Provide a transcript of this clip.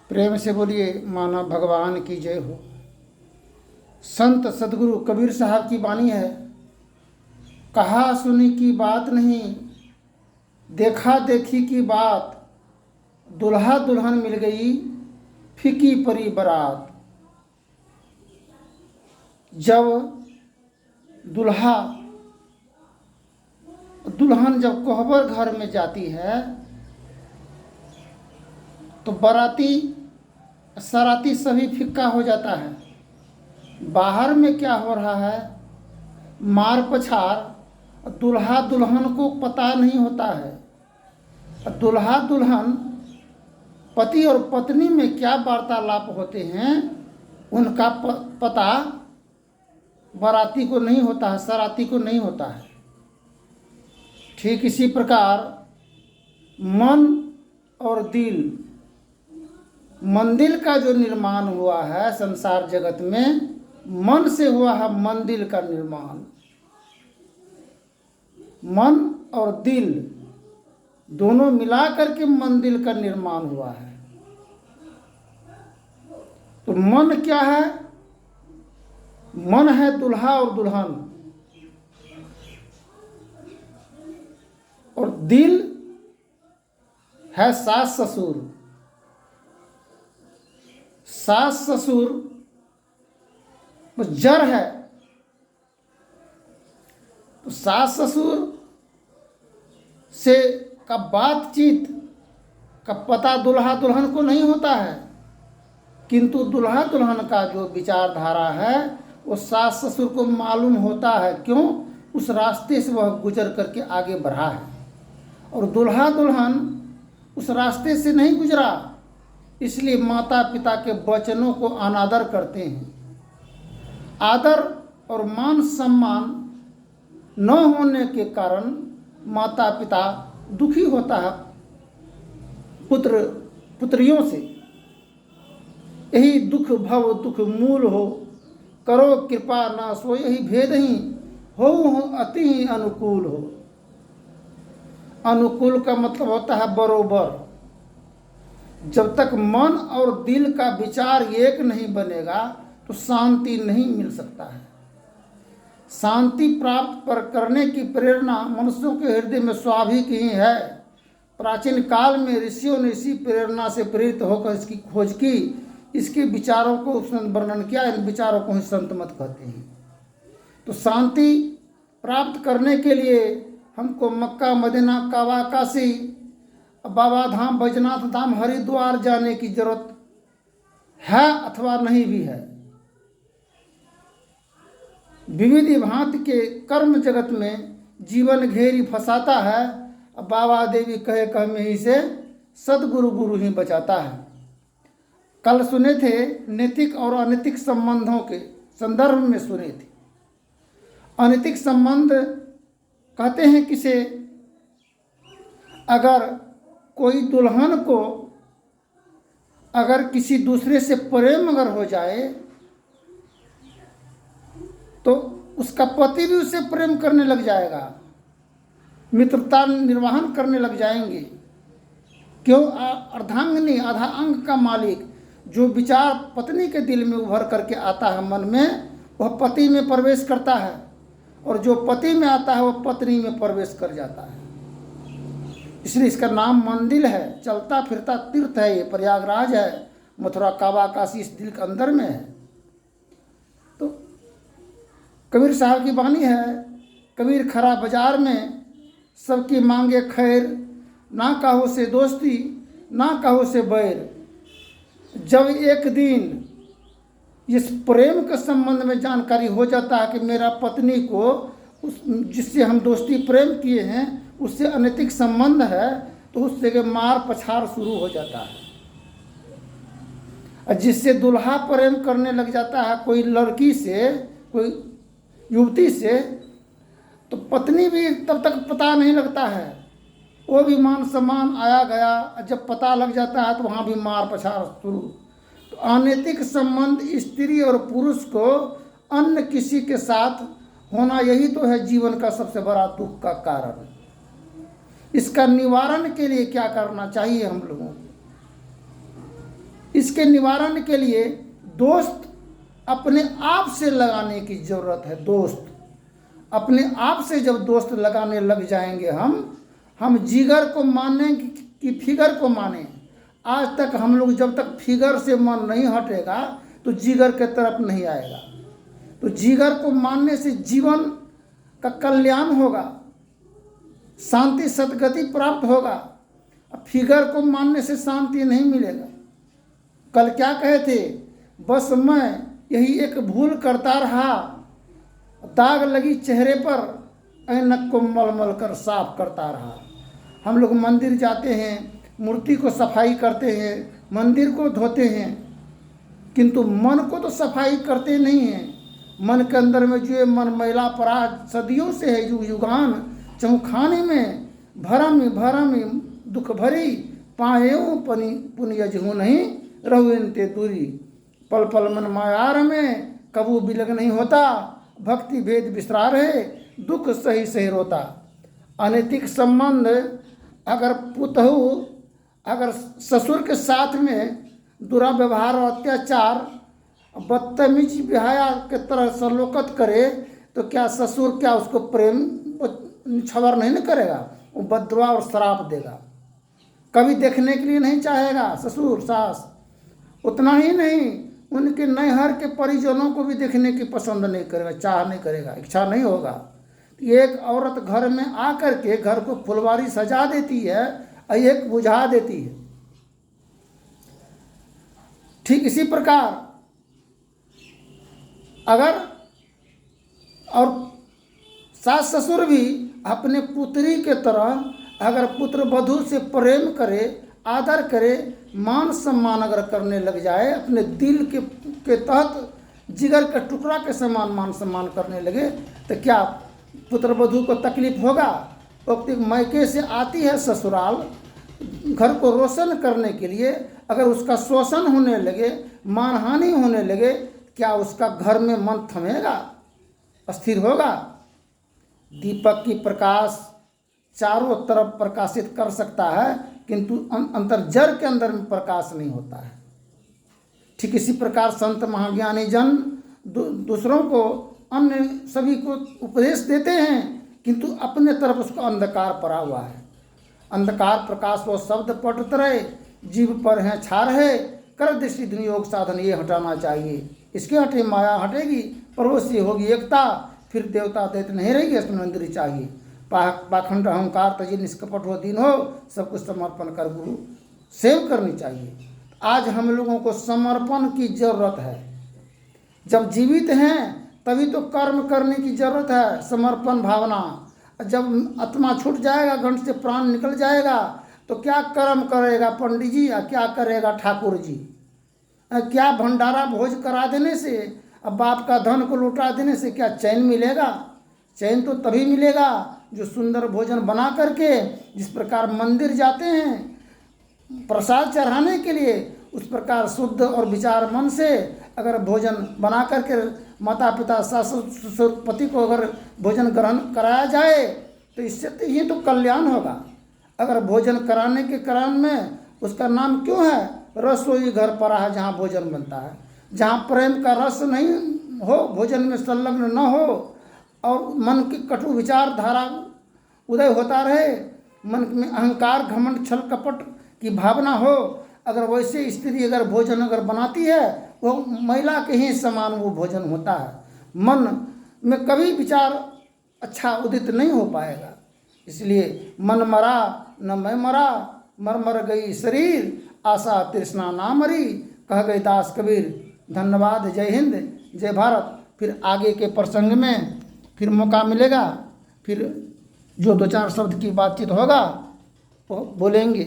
प्रेम से बोलिए मानव भगवान की जय हो। संत सदगुरु कबीर साहब की वाणी है, कहा सुनी की बात नहीं, देखा देखी की बात, दुल्हा दुल्हन मिल गई फीकी परी बारात। जब दुल्हा दुल्हन जब कोहबर घर में जाती है तो बाराती सराती सभी फिक्का हो जाता है। बाहर में क्या हो रहा है, मार पछार दुल्हा दुल्हन को पता नहीं होता है। दुल्हा दुल्हन पति और पत्नी में क्या वार्तालाप होते हैं उनका पता बाराती को नहीं होता है, सराती को नहीं होता है। ठीक इसी प्रकार मन और दिल, मंदिर का जो निर्माण हुआ है संसार जगत में, मन से हुआ है मंदिर का निर्माण। मन और दिल दोनों मिला करके मंदिर का निर्माण हुआ है। तो मन क्या है? मन है दुल्हा और दुल्हन, और दिल है सास ससुर। सास ससुर जड़ है, तो सास ससुर से का बातचीत का पता दुल्हा दुल्हन को नहीं होता है, किंतु दुल्हा दुल्हन का जो विचारधारा है वो सास ससुर को मालूम होता है। क्यों? उस रास्ते से वह गुजर करके आगे बढ़ा है, और दुल्हा दुल्हन उस रास्ते से नहीं गुजरा, इसलिए माता पिता के वचनों को अनादर करते हैं। आदर और मान सम्मान न होने के कारण माता पिता दुखी होता है पुत्र पुत्रियों से। यही दुख भव दुख मूल हो, करो कृपा ना सो यही भेद ही हो अति ही अनुकूल हो। अनुकूल का मतलब होता है बरोबर। जब तक मन और दिल का विचार एक नहीं बनेगा तो शांति नहीं मिल सकता है। शांति प्राप्त करने की प्रेरणा मनुष्यों के हृदय में स्वाभाविक ही है। प्राचीन काल में ऋषियों ने इसी प्रेरणा से प्रेरित होकर इसकी खोज की, इसके विचारों को वर्णन किया। इन विचारों को ही संत मत कहते हैं। तो शांति प्राप्त करने के लिए हमको मक्का मदीना काबा काशी बाबा धाम बैजनाथ धाम हरिद्वार जाने की जरूरत है अथवा नहीं भी है। विविध भांति के कर्म जगत में जीवन घेरी फंसाता है। बाबा देवी कहे कह में ही से सदगुरु गुरु ही बचाता है। कल सुने थे नैतिक और अनैतिक संबंधों के संदर्भ में सुने थे। अनैतिक संबंध कहते हैं किसे? अगर कोई दुल्हन को अगर किसी दूसरे से प्रेम अगर हो जाए तो उसका पति भी उससे प्रेम करने लग जाएगा, मित्रता निर्वाहन करने लग जाएंगे। क्यों? अर्धांगिनी आधा अंग का मालिक जो विचार पत्नी के दिल में उभर करके आता है मन में, वह पति में प्रवेश करता है, और जो पति में आता है वह पत्नी में प्रवेश कर जाता है। इसलिए इसका नाम मंदिर है, चलता फिरता तीर्थ है। ये प्रयागराज है, मथुरा काबा काशी इस दिल के अंदर में है। तो कबीर साहब की वाणी है, कबीर खरा बाजार में सबकी मांगे खैर, ना कहो से दोस्ती ना कहो से बैर। जब एक दिन इस प्रेम के संबंध में जानकारी हो जाता है कि मेरा पत्नी को उस जिससे हम दोस्ती प्रेम किए हैं उससे अनैतिक संबंध है, तो उससे के मार पछाड़ शुरू हो जाता है। और जिससे दुल्हा प्रेम करने लग जाता है कोई लड़की से, कोई युवती से, तो पत्नी भी तब तक पता नहीं लगता है, वो भी मान सम्मान आया गया। जब पता लग जाता है तो वहाँ भी मार पछाड़ शुरू। तो अनैतिक संबंध स्त्री और पुरुष को अन्य किसी के साथ होना, यही तो है जीवन का सबसे बड़ा दुख का कारण। इसका निवारण के लिए क्या करना चाहिए हम लोगों को? इसके निवारण के लिए दोस्त अपने आप से लगाने की ज़रूरत है। दोस्त अपने आप से जब दोस्त लगाने लग जाएंगे, हम जिगर को माने कि फिगर को माने। आज तक हम लोग जब तक फिगर से मन नहीं हटेगा तो जिगर के तरफ नहीं आएगा। तो जिगर को मानने से जीवन का कल्याण होगा, शांति सद्गति प्राप्त होगा। फिगर को मानने से शांति नहीं मिलेगा। कल क्या कहे थे, बस मैं यही एक भूल करता रहा, दाग लगी चेहरे पर ऐनक को मलमल कर साफ करता रहा। हम लोग मंदिर जाते हैं, मूर्ति को सफाई करते हैं, मंदिर को धोते हैं, किंतु मन को तो सफाई करते नहीं हैं। मन के अंदर में जो मन मैला पड़ा सदियों से है, युग युगान चौखाने में भरम भरम दुख भरी पाएऊ पनी पुनिय जहू नहीं रहुते दूरी। पल पल मन मायार में कबू बिलग नहीं होता, भक्ति भेद विस्तार है दुख सही सही रोता। अनैतिक संबंध अगर पुतहु अगर ससुर के साथ में दुराव्यवहार और अत्याचार बदतमीजी बेहया के तरह सलोकत करे तो क्या ससुर क्या उसको प्रेम छवर नहीं करेगा? वो बद्दुआ और श्राप देगा। कभी देखने के लिए नहीं चाहेगा ससुर सास। उतना ही नहीं, उनके नैहर के परिजनों को भी देखने की पसंद नहीं करेगा, चाह नहीं करेगा, इच्छा नहीं होगा। एक औरत घर में आकर के घर को फुलवारी सजा देती है और एक बुझा देती है। ठीक इसी प्रकार अगर और सास ससुर भी अपने पुत्री के तरह अगर पुत्र वधू से प्रेम करे, आदर करे, मान सम्मान अगर करने लग जाए, अपने दिल के तहत जिगर के टुकड़ा के समान मान सम्मान करने लगे, तो क्या पुत्र वधू को तकलीफ होगा? वक्त मायके से आती है ससुराल घर को रोशन करने के लिए, अगर उसका शोषण होने लगे, मानहानि होने लगे, क्या उसका घर में मन थमेगा, अस्थिर होगा? दीपक की प्रकाश चारों तरफ प्रकाशित कर सकता है, किंतु अंतर्जर के अंदर में प्रकाश नहीं होता है। ठीक इसी प्रकार संत महाज्ञानी जन दूसरों को अन्य सभी को उपदेश देते हैं, किंतु अपने तरफ उसको अंधकार पड़ा हुआ है। अंधकार प्रकाश वो शब्द पट रहे, जीव पर है छार है, कर दृष्टि योग साधन ये हटाना चाहिए। इसके हटे माया हटेगी, पड़ोसी होगी एकता, फिर देवता दैत्य नहीं रहेगी, इसमें मंदिर चाहिए। पाखंड अहंकार तजी निष्कपट हो दीन हो, सब कुछ समर्पण कर गुरु सेव करनी चाहिए। आज हम लोगों को समर्पण की जरूरत है। जब जीवित हैं तभी तो कर्म करने की जरूरत है, समर्पण भावना। जब आत्मा छूट जाएगा, घंट से प्राण निकल जाएगा, तो क्या कर्म करेगा पंडित जी या क्या करेगा ठाकुर जी? क्या भंडारा भोज करा देने से, अब बाप का धन को लुटा देने से क्या चैन मिलेगा? चैन तो तभी मिलेगा जो सुंदर भोजन बना करके, जिस प्रकार मंदिर जाते हैं प्रसाद चढ़ाने के लिए, उस प्रकार शुद्ध और विचार मन से अगर भोजन बना करके माता पिता सास ससुर पति को अगर भोजन ग्रहण कराया जाए, तो इससे तो ये तो कल्याण होगा। अगर भोजन कराने के क्रम में उसका नाम क्यों है? रसोई घर पड़ा है जहाँ भोजन बनता है। जहाँ प्रेम का रस नहीं हो, भोजन में संलग्न न हो और मन की कटु विचारधारा उदय होता रहे, मन में अहंकार घमंड छल कपट की भावना हो, अगर वैसे स्त्री अगर भोजन अगर बनाती है, वो महिला के ही समान वो भोजन होता है। मन में कभी विचार अच्छा उदित नहीं हो पाएगा। इसलिए मन मरा न मैं मरा, मर मर गई शरीर, आशा तृष्णा ना मरी, कह गए दास कबीर। धन्यवाद। जय हिंद, जय भारत। फिर आगे के प्रसंग में फिर मौका मिलेगा, फिर जो दो चार शब्द की बातचीत होगा वो बोलेंगे।